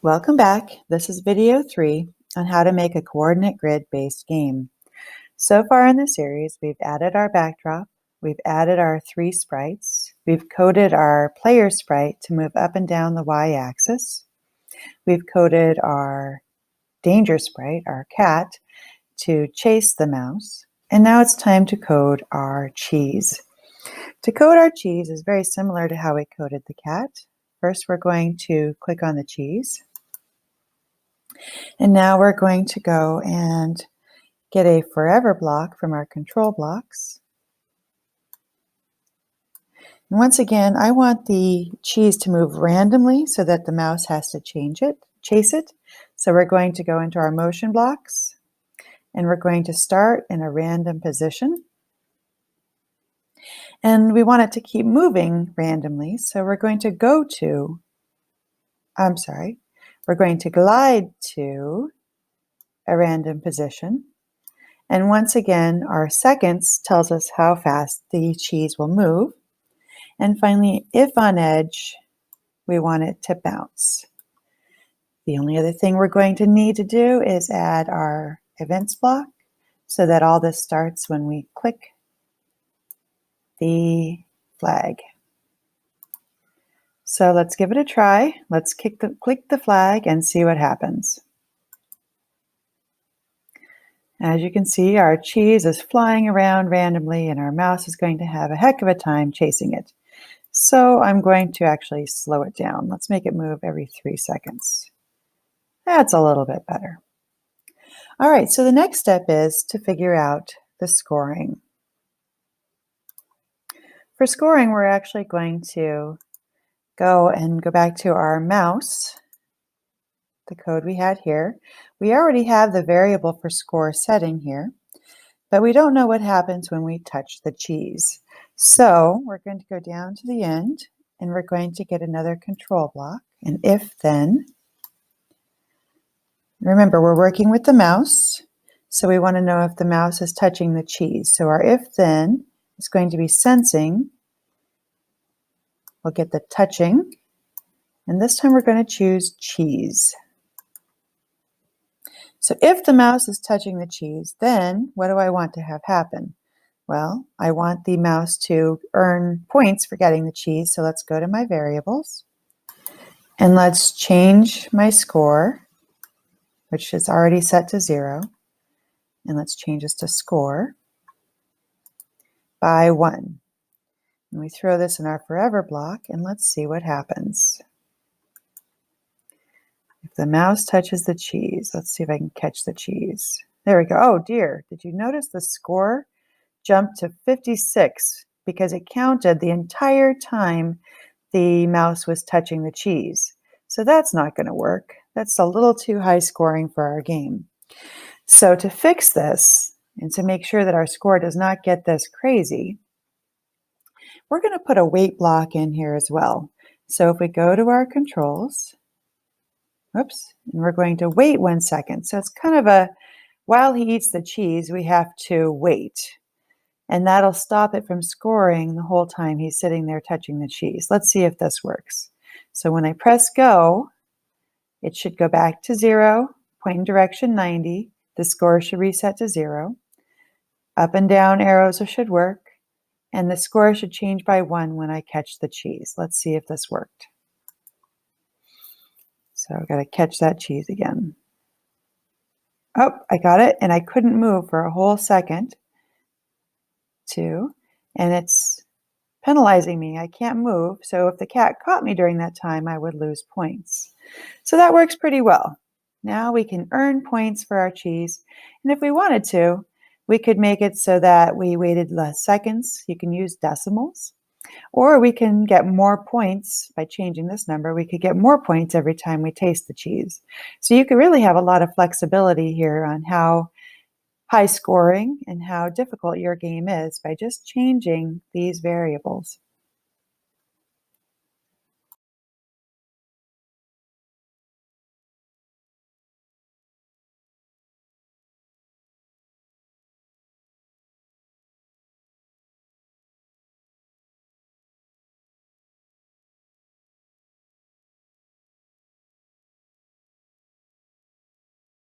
Welcome back. This is video 3 on how to make a coordinate grid-based game. So far in the series, we've added our backdrop, we've added our 3 sprites, we've coded our player sprite to move up and down the y-axis, we've coded our danger sprite, our cat, to chase the mouse, and now it's time to code our cheese. To code our cheese is very similar to how we coded the cat. First, we're going to click on the cheese. And now we're going to go and get a forever block from our control blocks. And once again, I want the cheese to move randomly so that the mouse has to chase it. So we're going to go into our motion blocks and we're going to start in a random position. And we want it to keep moving randomly. So we're going to we're going to glide to a random position. And once again, our seconds tells us how fast the cheese will move. And finally, if on edge, we want it to bounce. The only other thing we're going to need to do is add our events block so that all this starts when we click the flag. So let's give it a try. Let's click the flag and see what happens. As you can see, our cheese is flying around randomly and our mouse is going to have a heck of a time chasing it. So I'm going to actually slow it down. Let's make it move every 3 seconds. That's a little bit better. All right, so the next step is to figure out the scoring. For scoring, we're actually going to go back to our mouse, the code we had here. We already have the variable for score setting here, but we don't know what happens when we touch the cheese. So we're going to go down to the end and we're going to get another control block, an if then. Remember, we're working with the mouse, so we want to know if the mouse is touching the cheese. So our if then is going to be sensing. We'll get the touching, and this time we're going to choose cheese. So if the mouse is touching the cheese, then what do I want to have happen? Well, I want the mouse to earn points for getting the cheese, so let's go to my variables, and let's change my score, which is already set to 0, and let's change this to score by 1. And we throw this in our forever block and let's see what happens. If the mouse touches the cheese, let's see if I can catch the cheese. There we go. Oh dear, did you notice the score jumped to 56 because it counted the entire time the mouse was touching the cheese. So that's not going to work. That's a little too high scoring for our game. So to fix this and to make sure that our score does not get this crazy, we're going to put a wait block in here as well. So if we go to our controls, and we're going to wait 1 second. So it's kind of while he eats the cheese, we have to wait. And that'll stop it from scoring the whole time he's sitting there touching the cheese. Let's see if this works. So when I press go, it should go back to 0, pointing direction 90. The score should reset to 0. Up and down arrows should work. And the score should change by 1 when I catch the cheese. Let's see if this worked. So I've got to catch that cheese again. Oh, I got it, and I couldn't move for a whole second. 2, and it's penalizing me. I can't move, so if the cat caught me during that time, I would lose points. So that works pretty well. Now we can earn points for our cheese, and if we wanted to, we could make it so that we waited less seconds. You can use decimals. Or we can get more points by changing this number. We could get more points every time we taste the cheese. So you could really have a lot of flexibility here on how high scoring and how difficult your game is by just changing these variables.